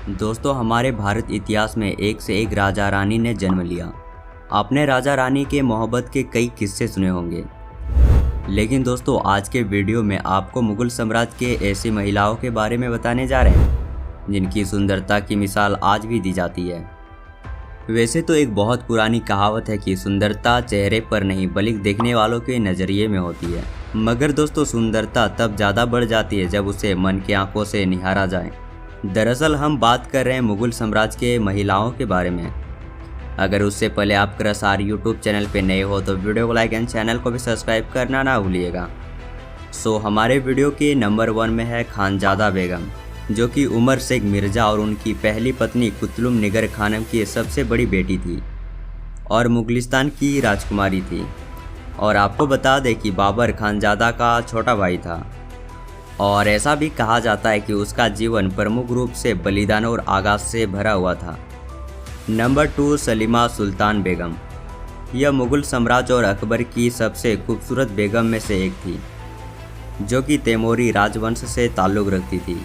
दोस्तों, हमारे भारत इतिहास में एक से एक राजा रानी ने जन्म लिया। आपने राजा रानी के मोहब्बत के कई किस्से सुने होंगे, लेकिन दोस्तों आज के वीडियो में आपको मुगल साम्राज्य के ऐसी महिलाओं के बारे में बताने जा रहे हैं जिनकी सुंदरता की मिसाल आज भी दी जाती है। वैसे तो एक बहुत पुरानी कहावत है कि सुंदरता चेहरे पर नहीं बल्कि देखने वालों के नज़रिए में होती है, मगर दोस्तों सुंदरता तब ज़्यादा बढ़ जाती है जब उसे मन की आंखों से निहारा जाए। दरअसल हम बात कर रहे हैं मुगल साम्राज्य के महिलाओं के बारे में। अगर उससे पहले आप क्रसार यूट्यूब चैनल पे नए हो तो वीडियो को लाइक एंड चैनल को भी सब्सक्राइब करना ना भूलिएगा। हमारे वीडियो के नंबर 1 में है खानजादा बेगम, जो कि उमर शेख मिर्ज़ा और उनकी पहली पत्नी कुतुब निगर खानम की सबसे बड़ी बेटी थी और मुगलिस्तान की राजकुमारी थी। और आपको बता दें कि बाबर खानजादा का छोटा भाई था और ऐसा भी कहा जाता है कि उसका जीवन प्रमुख रूप से बलिदान और आगाज से भरा हुआ था। नंबर 2, सलीमा सुल्तान बेगम। यह मुगल साम्राज्य और अकबर की सबसे खूबसूरत बेगम में से एक थी, जो कि तैमूरी राजवंश से ताल्लुक़ रखती थी।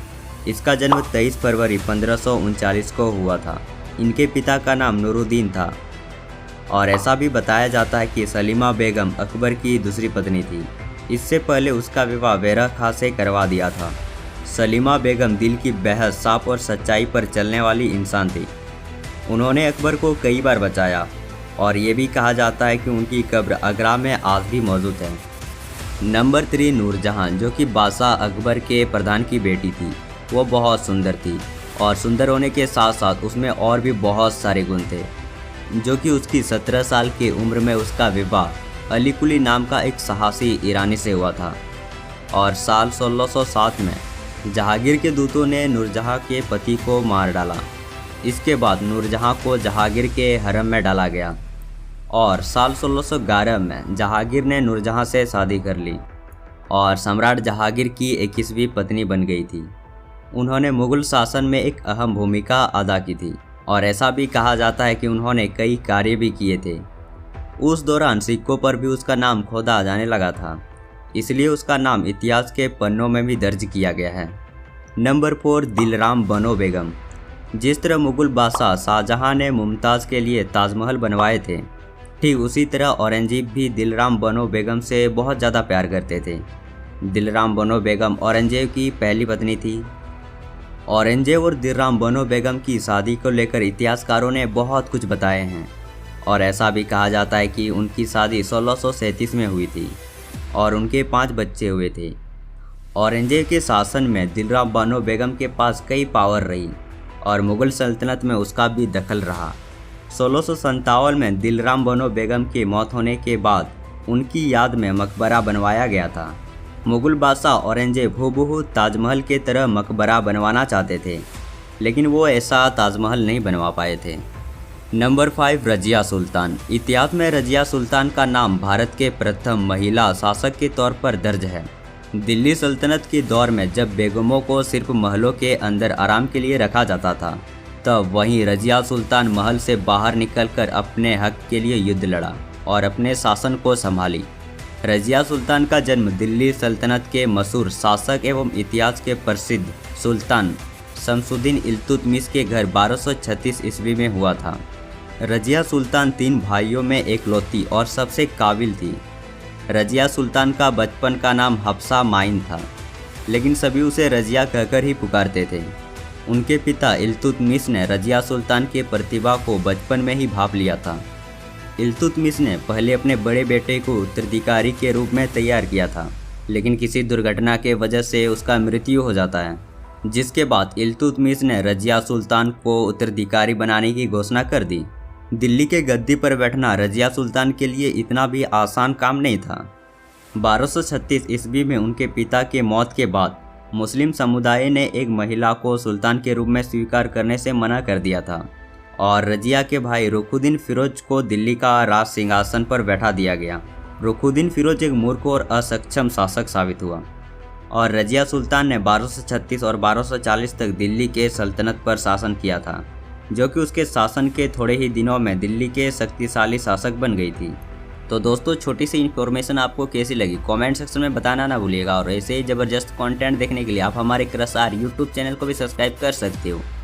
इसका जन्म 23 फरवरी 1539 को हुआ था। इनके पिता का नाम नूरुद्दीन था और ऐसा भी बताया जाता है कि सलीमा बेगम अकबर की दूसरी पत्नी थी। इससे पहले उसका विवाह बैरह खां से करवा दिया था। सलीमा बेगम दिल की बेहद साफ और सच्चाई पर चलने वाली इंसान थी। उन्होंने अकबर को कई बार बचाया और ये भी कहा जाता है कि उनकी कब्र आगरा में आज भी मौजूद है। नंबर 3, नूरजहां, जो कि बादशाह अकबर के प्रधान की बेटी थी। वो बहुत सुंदर थी और सुंदर होने के साथ साथ उसमें और भी बहुत सारे गुण थे, जो कि उसकी 17 साल की उम्र में उसका विवाह अली कुली नाम का एक साहसी ईरानी से हुआ था। और साल 1607 में जहांगीर के दूतों ने नूरजहां के पति को मार डाला। इसके बाद नूरजहां को जहांगीर के हरम में डाला गया और साल 1611 में जहांगीर ने नूरजहां से शादी कर ली और सम्राट जहांगीर की 21वीं पत्नी बन गई थी। उन्होंने मुगल शासन में एक अहम भूमिका अदा की थी और ऐसा भी कहा जाता है कि उन्होंने कई कार्य भी किए थे। उस दौरान सिक्कों पर भी उसका नाम खोदा जाने लगा था, इसलिए उसका नाम इतिहास के पन्नों में भी दर्ज किया गया है। नंबर 4, दिलराम बनो बेगम। जिस तरह मुगल बादशाह शाहजहां ने मुमताज़ के लिए ताजमहल बनवाए थे, ठीक उसी तरह औरंगजेब भी दिलराम बनो बेगम से बहुत ज़्यादा प्यार करते थे। दिलराम बनो बेगम औरंगजेब की पहली पत्नी थी। औरंगजेब और दिलराम बनो बेगम की शादी को लेकर इतिहासकारों ने बहुत कुछ बताए हैं और ऐसा भी कहा जाता है कि उनकी शादी 1637 में हुई थी और उनके 5 बच्चे हुए थे। औरंगजेब के शासन में दिलराम बनो बेगम के पास कई पावर रही और मुगल सल्तनत में उसका भी दखल रहा। 1657 में दिलराम बनो बेगम की मौत होने के बाद उनकी याद में मकबरा बनवाया गया था। मुगल बादशाह औरंगजेब हूबहू ताजमहल के तरह मकबरा बनवाना चाहते थे, लेकिन वो ऐसा ताजमहल नहीं बनवा पाए थे। नंबर 5, रजिया सुल्तान। इतिहास में रजिया सुल्तान का नाम भारत के प्रथम महिला शासक के तौर पर दर्ज है। दिल्ली सल्तनत के दौर में जब बेगमों को सिर्फ महलों के अंदर आराम के लिए रखा जाता था, तब वहीं रजिया सुल्तान महल से बाहर निकलकर अपने हक के लिए युद्ध लड़ा और अपने शासन को संभाली। रजिया सुल्तान का जन्म दिल्ली सल्तनत के मशहूर शासक एवं इतिहास के प्रसिद्ध सुल्तान शमसुद्दीन इल्तुतमिश के घर 1236 ईस्वी में हुआ था। रजिया सुल्तान 3 भाइयों में एकलौती और सबसे काबिल थी। रजिया सुल्तान का बचपन का नाम हफ्सा माइन था, लेकिन सभी उसे रजिया कहकर ही पुकारते थे। उनके पिता इल्तुतमिश ने रजिया सुल्तान की प्रतिभा को बचपन में ही भांप लिया था। इल्तुतमिश ने पहले अपने बड़े बेटे को उत्तराधिकारी के रूप में तैयार किया था, लेकिन किसी दुर्घटना के वजह से उसका मृत्यु हो जाता है, जिसके बाद इल्तुतमिश ने रजिया सुल्तान को उत्तराधिकारी बनाने की घोषणा कर दी। दिल्ली के गद्दी पर बैठना रजिया सुल्तान के लिए इतना भी आसान काम नहीं था। 1236 ईस्वी में उनके पिता की मौत के बाद मुस्लिम समुदाय ने एक महिला को सुल्तान के रूप में स्वीकार करने से मना कर दिया था और रजिया के भाई रुखुद्दीन फिरोज को दिल्ली का राज सिंहासन पर बैठा दिया गया। रुखुद्दीन फिरोज एक मूर्ख और असक्षम शासक साबित हुआ और रजिया सुल्तान ने 1236 और 1240 तक दिल्ली के सल्तनत पर शासन किया था, जो कि उसके शासन के थोड़े ही दिनों में दिल्ली के शक्तिशाली शासक बन गई थी। तो दोस्तों छोटी सी इन्फॉर्मेशन आपको कैसी लगी कमेंट सेक्शन में बताना ना भूलिएगा और ऐसे ही ज़बरदस्त कंटेंट देखने के लिए आप हमारे क्रसार यूट्यूब चैनल को भी सब्सक्राइब कर सकते हो।